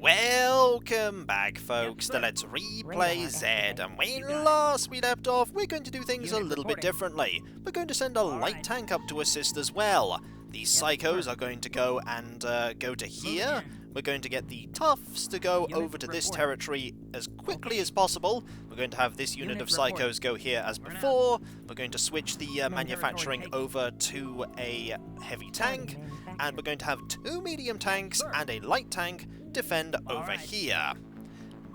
Welcome back, folks, to Let's Replay Z, and when last we left off, we're going to do things a little bit differently. We're going to send a light tank up to assist as well. These psychos are going to go and go to here. We're going to get the toughs to go over to this territory as quickly as possible. We're going to have this unit of psychos go here as before. We're going to switch the manufacturing over to a heavy tank. And we're going to have 2 medium tanks and a light tank defend over here.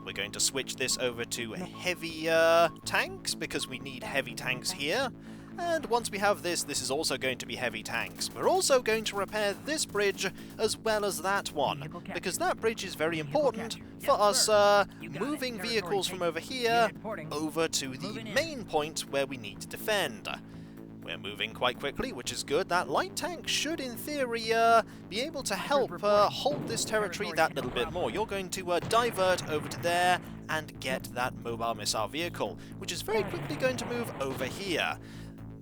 We're going to switch this over to heavier tanks because we need heavy tanks here. And once we have this, this is also going to be heavy tanks. We're also going to repair this bridge as well as that one, because that bridge is very important for us moving vehicles from over here over to the main point where we need to defend. We're moving quite quickly, which is good. That light tank should, in theory, be able to help hold this territory that little bit more. You're going to divert over to there and get that mobile missile vehicle, which is very quickly going to move over here.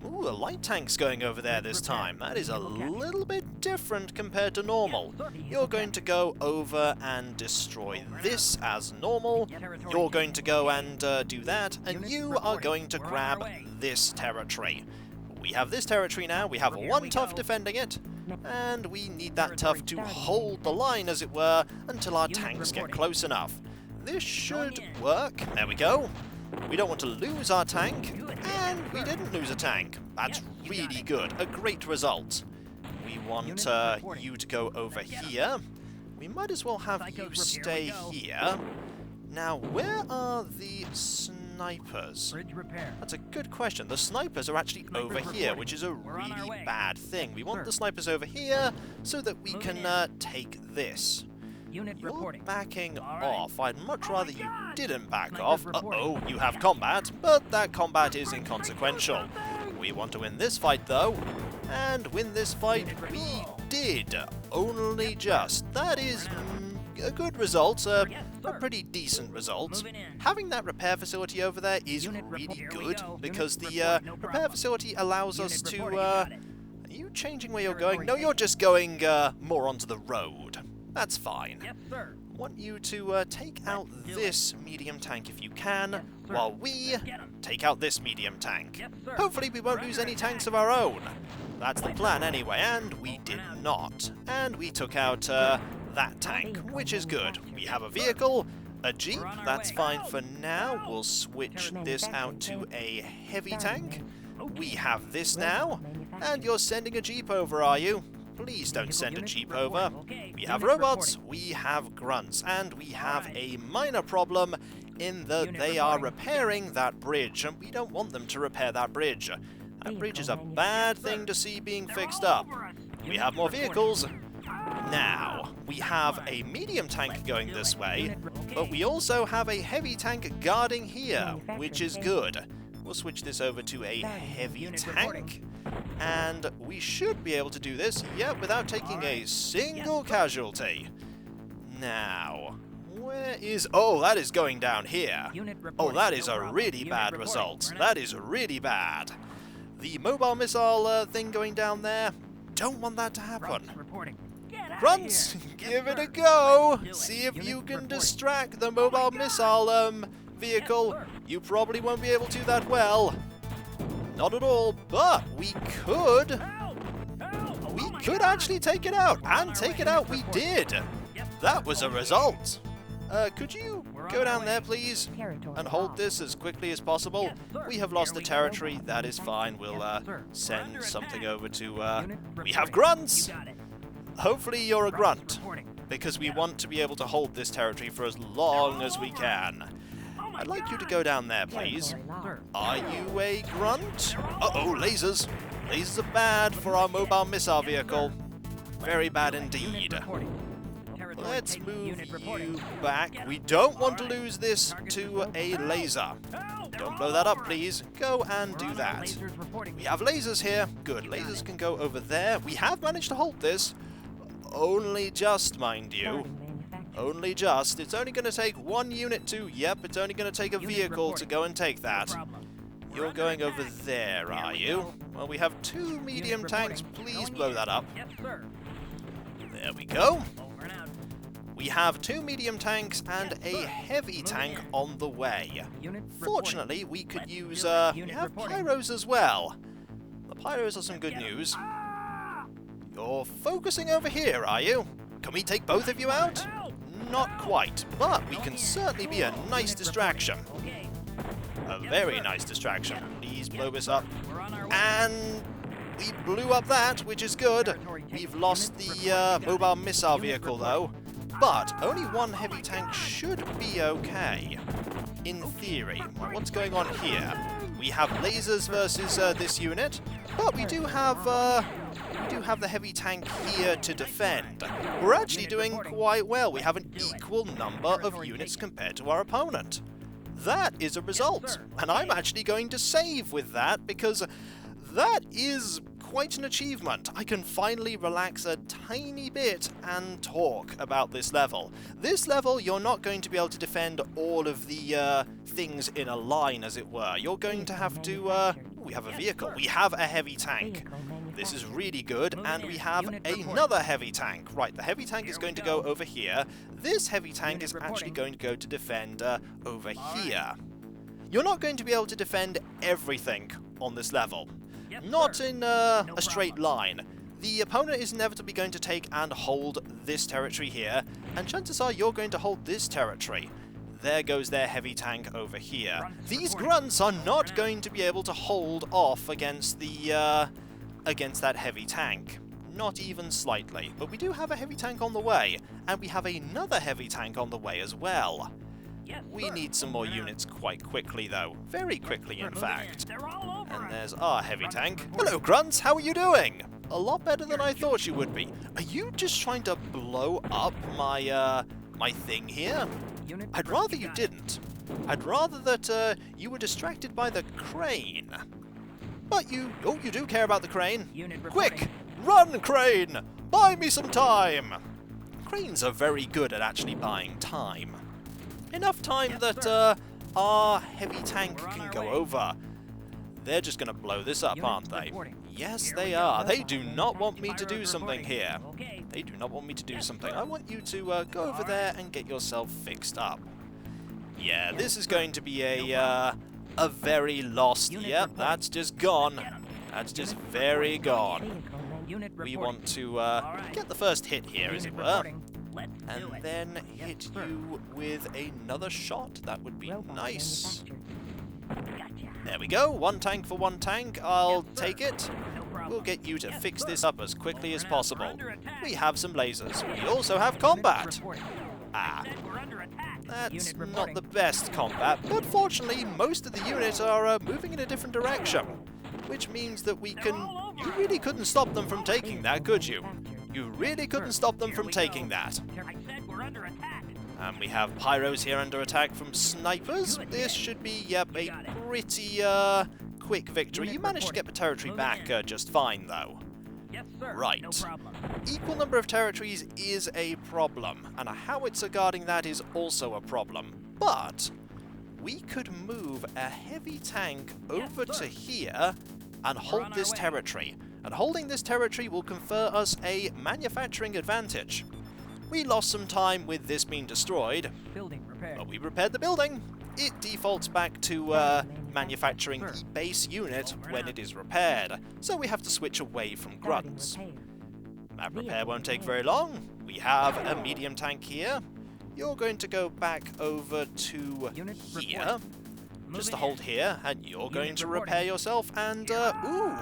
Ooh, a light tank's going over there this time. That is a little bit different compared to normal. You're going to go over and destroy this as normal. You're going to go and do that, and you are going to grab this territory. We have this territory now, we have one tough defending it, and we need that tough to hold the line, as it were, until our tanks get close enough. This should work. There we go. We don't want to lose our tank, and we didn't lose a tank. That's really good. A great result. We want you to go over here. We might as well have you stay here. Now, where are the snipers? That's a good question. The snipers are actually over here, which is a really bad thing. We want the snipers over here so that we can take this. You're backing off. I'd much rather you didn't back off. Uh-oh, you have combat, but that combat is inconsequential. We want to win this fight, though. And win this fight we did. Only just. That is a good result. A pretty decent result. Having that repair facility over there is really good, because the repair facility allows us to... Are you changing where you're going? No, you're just going more onto the road. That's fine. I want you to take out this medium tank if you can, while we take out this medium tank. Hopefully we won't lose any tanks of our own. That's the plan anyway, and we did not. And we took out that tank, which is good. We have a vehicle, a jeep, that's fine for now. We'll switch this out to a heavy tank. We have this now, and you're sending a jeep over, are you? Please don't send a jeep over. We have robots, we have grunts, and we have a minor problem in that they are repairing that bridge, and we don't want them to repair that bridge. That bridge is a bad thing to see being fixed up. We have more vehicles. Now, we have a medium tank going this way, but we also have a heavy tank guarding here, which is good. We'll switch this over to a heavy tank. And we should be able to do this, without taking a single casualty. Now, where is... Oh, that is going down here. Oh, that is a really bad result. That is really bad. The mobile missile thing going down there, don't want that to happen. Grunts, give it a go. See if you can distract the mobile missile vehicle. You probably won't be able to that well. Not at all, but we could actually take it out, and take it out we did. That was a result. Could you go down there, please, and hold this as quickly as possible? We have lost the territory, that is fine. We'll send something over to, we have grunts! Hopefully you're a grunt, because we want to be able to hold this territory for as long as we can. I'd like you to go down there, please. Are you a grunt? Uh-oh, lasers. Lasers are bad for our mobile missile vehicle. Very bad indeed. Let's move you back. We don't want to lose this to a laser. Don't blow that up, please. Go and do that. We have lasers here. Good. Lasers can go over there. We have managed to hold this. Only just, mind you. Only just. It's only going to take one unit to... Yep, it's only going to take a vehicle to go and take that. You're going over there, are you? Well, we have 2 medium tanks. Please blow that up. There we go. We have 2 medium tanks and a heavy tank on the way. Fortunately, we could use, we have pyros as well. The pyros are some good news. You're focusing over here, are you? Can we take both of you out? Not quite, but we can certainly be a nice distraction. A very nice distraction. Please blow this up. And we blew up that, which is good. We've lost the mobile missile vehicle, though. But only 1 heavy tank should be okay. In theory. What's going on here? We have lasers versus this unit, but we do have the heavy tank here to defend. We're actually doing quite well. We have an equal number of units compared to our opponent. That is a result, and I'm actually going to save with that because that is quite an achievement. I can finally relax a tiny bit and talk about this level. This level, you're not going to be able to defend all of the things in a line, as it were. You're going to have to... we have a vehicle. We have a heavy tank. This is really good, and we have another heavy tank. Right, the heavy tank is going to go over here. This heavy tank is actually going to go to defend over here. You're not going to be able to defend everything on this level. Not in a straight line. The opponent is inevitably going to take and hold this territory here, and chances are you're going to hold this territory. There goes their heavy tank over here. These grunts are not going to be able to hold off against the against that heavy tank. Not even slightly. But we do have a heavy tank on the way, and we have another heavy tank on the way as well. We need some more units quite quickly, though. Very quickly, in fact. And there's our heavy tank. Hello, grunts! How are you doing? A lot better than I thought you would be. Are you just trying to blow up my, my thing here? I'd rather you didn't. I'd rather that, you were distracted by the crane. But you do care about the crane. Quick! Run, crane! Buy me some time! Cranes are very good at actually buying time. Enough time that our heavy tank can go over. They're just going to blow this up, aren't they? Yes, they are. They do not want me to do something here. They do not want me to do something. I want you to go over there and get yourself fixed up. Yeah, this is going to be a very lost... Yep, that's just gone. That's just very gone. We want to get the first hit here, as it were. And then hit you with another shot. That would be nice. There we go. 1 tank for 1 tank. I'll take it. We'll get you to fix this up as quickly as possible. We have some lasers. We also have combat. Ah. That's not the best combat, but fortunately most of the units are moving in a different direction. Which means that we can... You really couldn't stop them from taking that, could you? You really couldn't stop them from taking that. And we have pyros here under attack from snipers. This should be, yep, a pretty quick victory. You managed to get the territory back just fine, though. Right. Equal number of territories is a problem, and a howitzer guarding that is also a problem. But we could move a heavy tank over to here and hold this territory. And holding this territory will confer us a manufacturing advantage. We lost some time with this being destroyed, but we repaired the building. It defaults back to manufacturing the base unit when it is repaired, so we have to switch away from grunts. That repair won't take very long. We have a medium tank here. You're going to go back over to here, just to hold here, and you're going to repair yourself, and, ooh!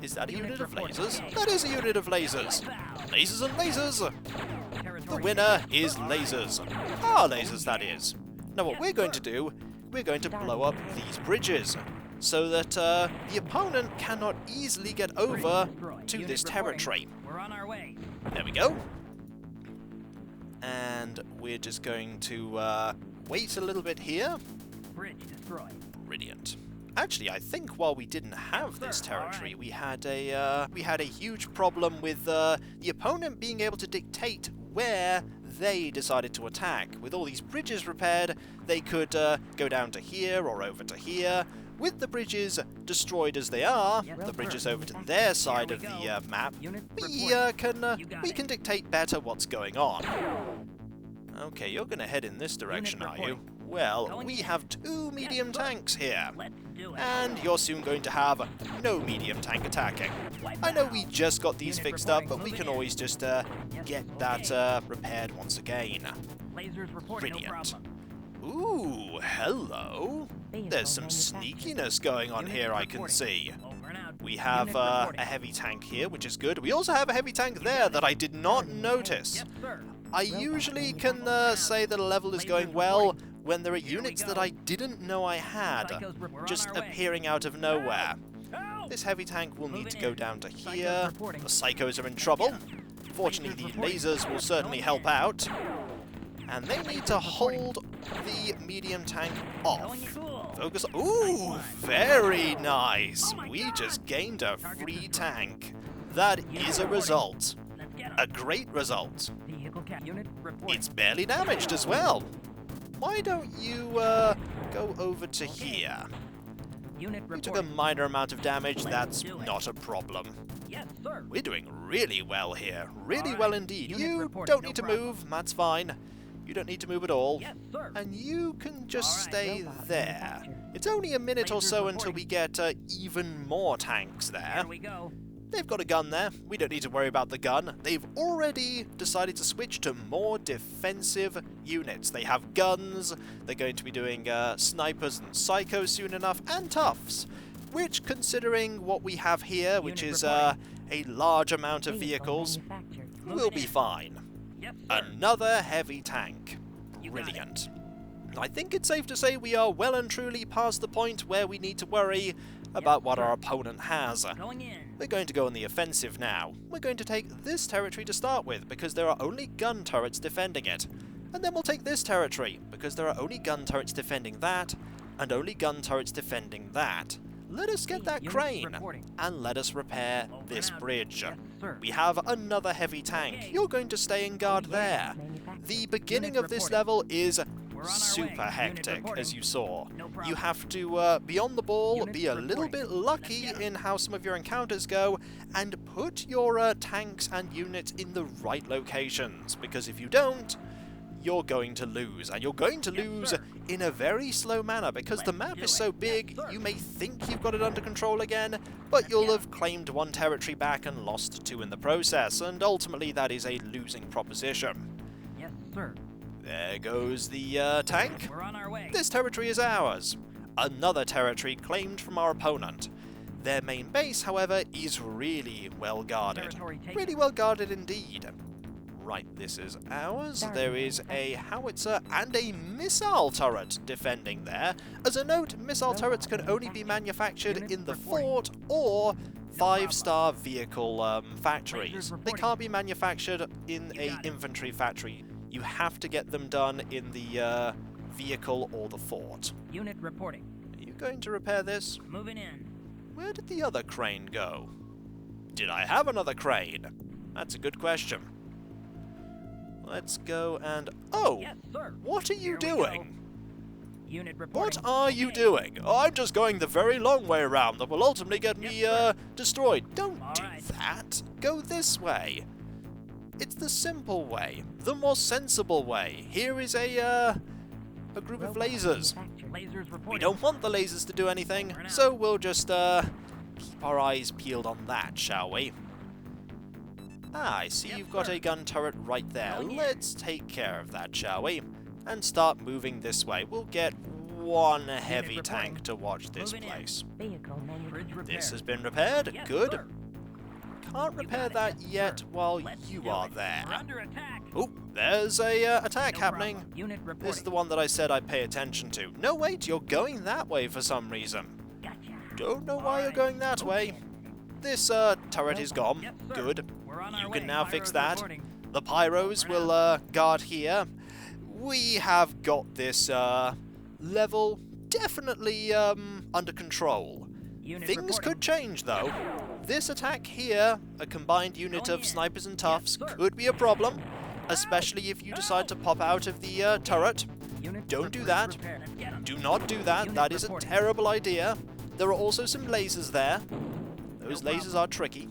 Is that a unit of lasers? That is a unit of lasers! Lasers and lasers! The winner is lasers. Our lasers, that is. Now what we're going to do, we're going to blow up these bridges, so that the opponent cannot easily get over to this territory. There we go. And we're just going to wait a little bit here. Brilliant. Actually, I think while we didn't have this territory, we had a huge problem with the opponent being able to dictate where they decided to attack. With all these bridges repaired, they could go down to here or over to here. With the bridges destroyed as they are, the bridges over to their side of the map, we can dictate better what's going on. Okay, you're gonna head in this direction, are you? Well, we have 2 medium tanks here. And you're soon going to have no medium tank attacking. I know we just got these fixed up, but we can always just get that repaired once again. Brilliant. Ooh, hello. There's some sneakiness going on here, I can see. We have a heavy tank here, which is good. We also have a heavy tank there that I did not notice. I usually can say that a level is going well when there are units that I didn't know I had, just appearing out of nowhere. This heavy tank will need to go down to here. The psychos are in trouble. Fortunately, the lasers will certainly help out. And they need to hold the medium tank off. Focus. Ooh, very nice. We just gained a free tank. That is a result. A great result. It's barely damaged as well. Why don't you go over to here? You took a minor amount of damage, that's not a problem. We're doing really well here. Really well indeed. You don't need to move, that's fine. You don't need to move at all. And you can just stay there. It's only a minute or so until we get even more tanks there. They've got a gun there. We don't need to worry about the gun. They've already decided to switch to more defensive units. They have guns. They're going to be doing snipers and psychos soon enough, and toughs. Which, considering what we have here, which is a large amount of vehicles, will be fine. Another heavy tank. Brilliant. I think it's safe to say we are well and truly past the point where we need to worry about what our opponent has. We're going to go on the offensive now. We're going to take this territory to start with, because there are only gun turrets defending it. And then we'll take this territory, because there are only gun turrets defending that, and only gun turrets defending that. Let us get that crane, and let us repair this bridge. We have another heavy tank. You're going to stay in guard there. The beginning of this level is super hectic, as you saw. You have to be on the ball, be a little bit lucky in how some of your encounters go, and put your tanks and units in the right locations, because if you don't, you're going to lose, and you're going to lose in a very slow manner, because the map is so big, you may think you've got it under control again, but you'll have claimed 1 territory back and lost 2 in the process, and ultimately that is a losing proposition. Yes, sir. There goes the tank. We're on our way. This territory is ours. Another territory claimed from our opponent. Their main base, however, is really well guarded. Really well guarded indeed. Right, this is ours. There is a howitzer and a missile turret defending there. As a note, missile turrets can only be manufactured in the fort or 5-star vehicle factories. They can't be manufactured in an infantry factory. You have to get them done in the vehicle or the fort. Unit reporting. Are you going to repair this? Moving in. Where did the other crane go? Did I have another crane? That's a good question. Let's go and... Oh! Yes, sir. What are you doing? Unit reporting. What are you doing? Oh, I'm just going the very long way around that will ultimately get me destroyed. Don't do that. Go this way. It's the simple way, the more sensible way. Here is a group of lasers. We don't want the lasers to do anything, so we'll just keep our eyes peeled on that, shall we? Ah, I see you've got a gun turret right there. Let's take care of that, shall we? And start moving this way. We'll get 1 heavy tank to watch this place. This has been repaired. Good. Can't repair that yet while you are there. Oh, there's a attack happening. This is the one that I said I'd pay attention to. No, wait, you're going that way for some reason. Don't know why you're going that way. This turret is gone. Good. You can now fix that. The pyros will guard here. We have got this level definitely under control. Things could change, though. This attack here, a combined unit of snipers and toughs, could be a problem, especially if you decide to pop out of the turret. Don't do that. Do not do that. That is a terrible idea. There are also some lasers there. Those lasers are tricky.